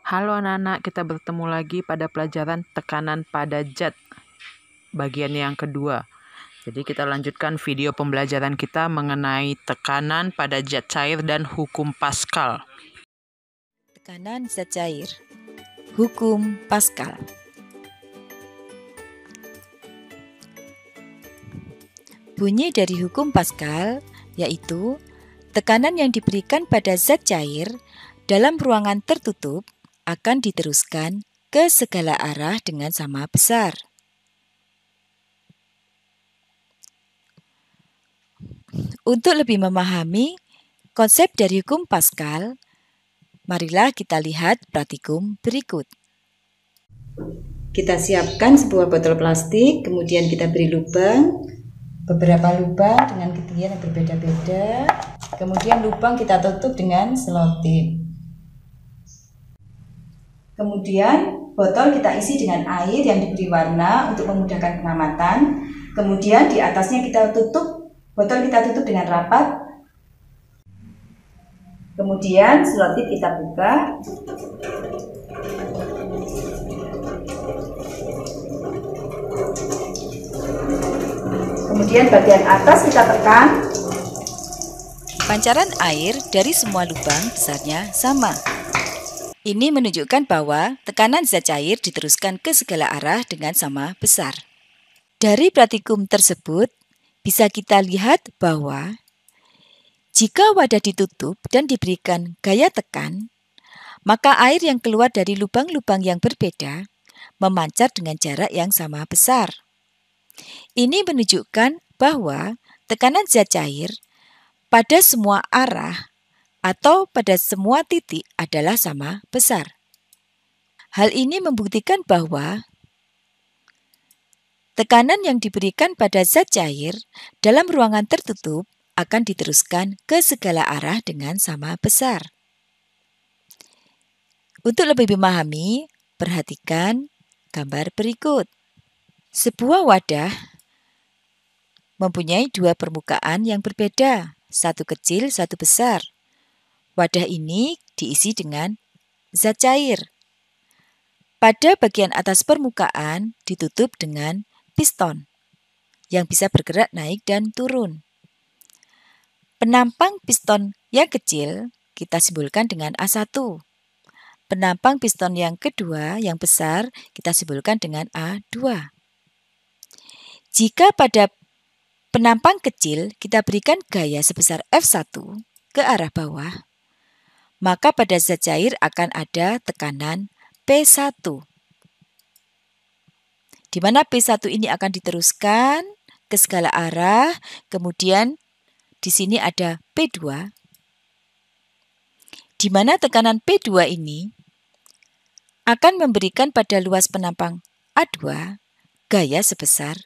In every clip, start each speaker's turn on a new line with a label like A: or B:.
A: Halo anak-anak, kita bertemu lagi pada pelajaran tekanan pada zat, bagian yang kedua. Jadi kita lanjutkan video pembelajaran kita mengenai tekanan pada zat cair dan hukum Pascal.
B: Tekanan zat cair, hukum Pascal. Bunyi dari hukum Pascal yaitu tekanan yang diberikan pada zat cair dalam ruangan tertutup akan diteruskan ke segala arah dengan sama besar. Untuk lebih memahami konsep dari hukum Pascal, marilah kita lihat praktikum berikut. Kita siapkan sebuah botol plastik, kemudian kita beri lubang, beberapa lubang dengan ketinggian yang berbeda-beda. Kemudian lubang kita tutup dengan selotip. Kemudian botol kita isi dengan air yang diberi warna untuk memudahkan pengamatan. Kemudian di atasnya kita tutup, botol kita tutup dengan rapat. Kemudian selotip kita buka. Kemudian bagian atas kita tekan. Pancaran air dari semua lubang besarnya sama. Ini menunjukkan bahwa tekanan zat cair diteruskan ke segala arah dengan sama besar. Dari praktikum tersebut, bisa kita lihat bahwa jika wadah ditutup dan diberikan gaya tekan, maka air yang keluar dari lubang-lubang yang berbeda memancar dengan jarak yang sama besar. Ini menunjukkan bahwa tekanan zat cair pada semua arah atau pada semua titik adalah sama besar. Hal ini membuktikan bahwa tekanan yang diberikan pada zat cair dalam ruangan tertutup akan diteruskan ke segala arah dengan sama besar. Untuk lebih memahami, perhatikan gambar berikut. Sebuah wadah mempunyai dua permukaan yang berbeda, satu kecil, satu besar. Wadah ini diisi dengan zat cair. Pada bagian atas permukaan ditutup dengan piston yang bisa bergerak naik dan turun. Penampang piston yang kecil kita simbolkan dengan A1. Penampang piston yang kedua yang besar kita simbolkan dengan A2. Jika pada penampang kecil kita berikan gaya sebesar F1 ke arah bawah, maka pada zat cair akan ada tekanan P1. Di mana P1 ini akan diteruskan ke segala arah, kemudian di sini ada P2, di mana tekanan P2 ini akan memberikan pada luas penampang A2 gaya sebesar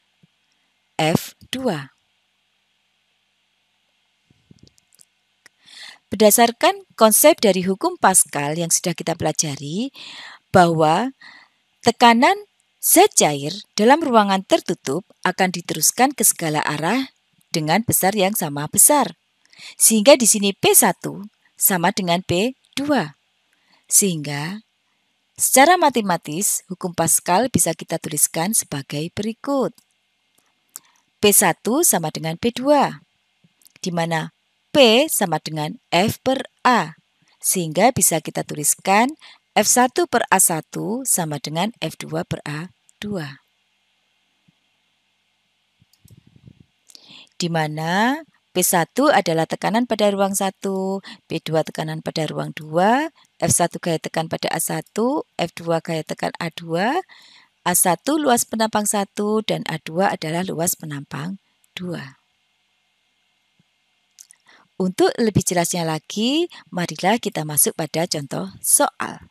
B: F2. Berdasarkan konsep dari hukum Pascal yang sudah kita pelajari, bahwa tekanan zat cair dalam ruangan tertutup akan diteruskan ke segala arah dengan besar yang sama besar. Sehingga di sini P1 sama dengan P2. Sehingga secara matematis hukum Pascal bisa kita tuliskan sebagai berikut. P1 sama dengan P2, di mana P sama dengan F per A, sehingga bisa kita tuliskan F1 per A1 sama dengan F2 per A2. Di mana P1 adalah tekanan pada ruang 1, P2 tekanan pada ruang 2, F1 gaya tekan pada A1, F2 gaya tekan A2, A1 luas penampang 1, dan A2 adalah luas penampang 2. Untuk lebih jelasnya lagi, marilah kita masuk pada contoh soal.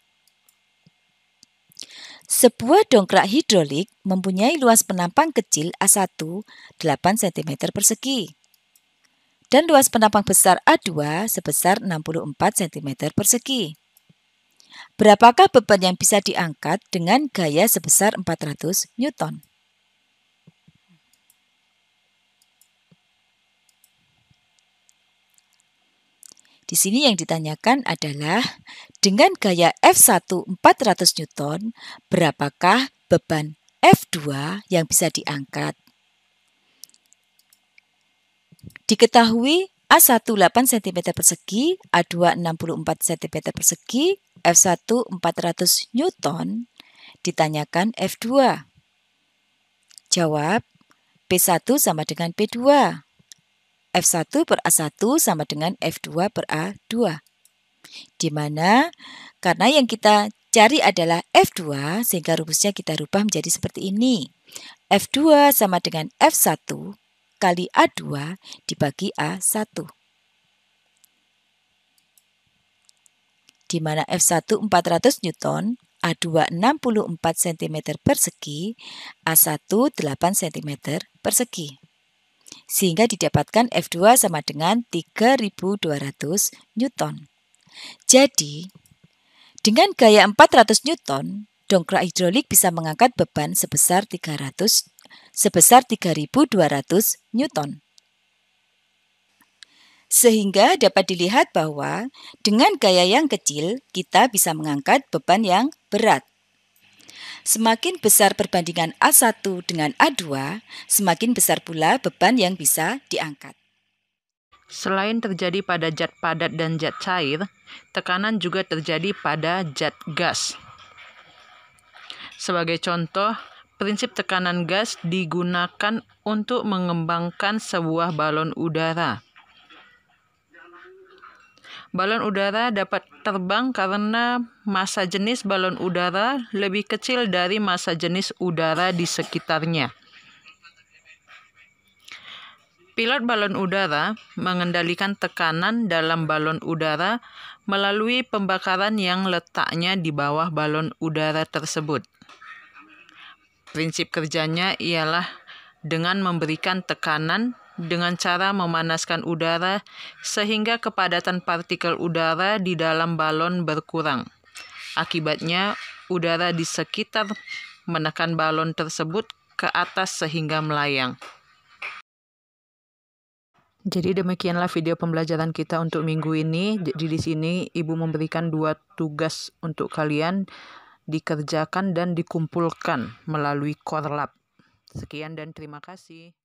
B: Sebuah dongkrak hidrolik mempunyai luas penampang kecil A1 8 cm persegi dan luas penampang besar A2 sebesar 64 cm persegi. Berapakah beban yang bisa diangkat dengan gaya sebesar 400 Newton? Di sini yang ditanyakan adalah dengan gaya F1 400 Newton, berapakah beban F2 yang bisa diangkat? Diketahui A1 8 cm persegi, A2 64 cm persegi, F1 400 Newton, ditanyakan F2. Jawab, P1 sama dengan P2. F1 per A1 sama dengan F2 per A2. Di mana karena yang kita cari adalah F2, sehingga rumusnya kita rubah menjadi seperti ini. F2 sama dengan F1 kali A2 dibagi A1. Di mana F1 400 Newton, A2 64 cm persegi, A1 8 cm persegi. Sehingga didapatkan F2 sama dengan 3200 Newton. Jadi, dengan gaya 400 Newton, dongkrak hidrolik bisa mengangkat beban sebesar 3200 Newton. Sehingga dapat dilihat bahwa dengan gaya yang kecil, kita bisa mengangkat beban yang berat. Semakin besar perbandingan A1 dengan A2, semakin besar pula beban yang bisa diangkat.
A: Selain terjadi pada zat padat dan zat cair, tekanan juga terjadi pada zat gas. Sebagai contoh, prinsip tekanan gas digunakan untuk mengembangkan sebuah balon udara. Balon udara dapat terbang karena massa jenis balon udara lebih kecil dari massa jenis udara di sekitarnya. Pilot balon udara mengendalikan tekanan dalam balon udara melalui pembakaran yang letaknya di bawah balon udara tersebut. Prinsip kerjanya ialah dengan memberikan tekanan dengan cara memanaskan udara sehingga kepadatan partikel udara di dalam balon berkurang. Akibatnya, udara di sekitar menekan balon tersebut ke atas sehingga melayang. Jadi demikianlah video pembelajaran kita untuk minggu ini. Jadi di sini Ibu memberikan 2 tugas untuk kalian dikerjakan dan dikumpulkan melalui Core Lab. Sekian dan terima kasih.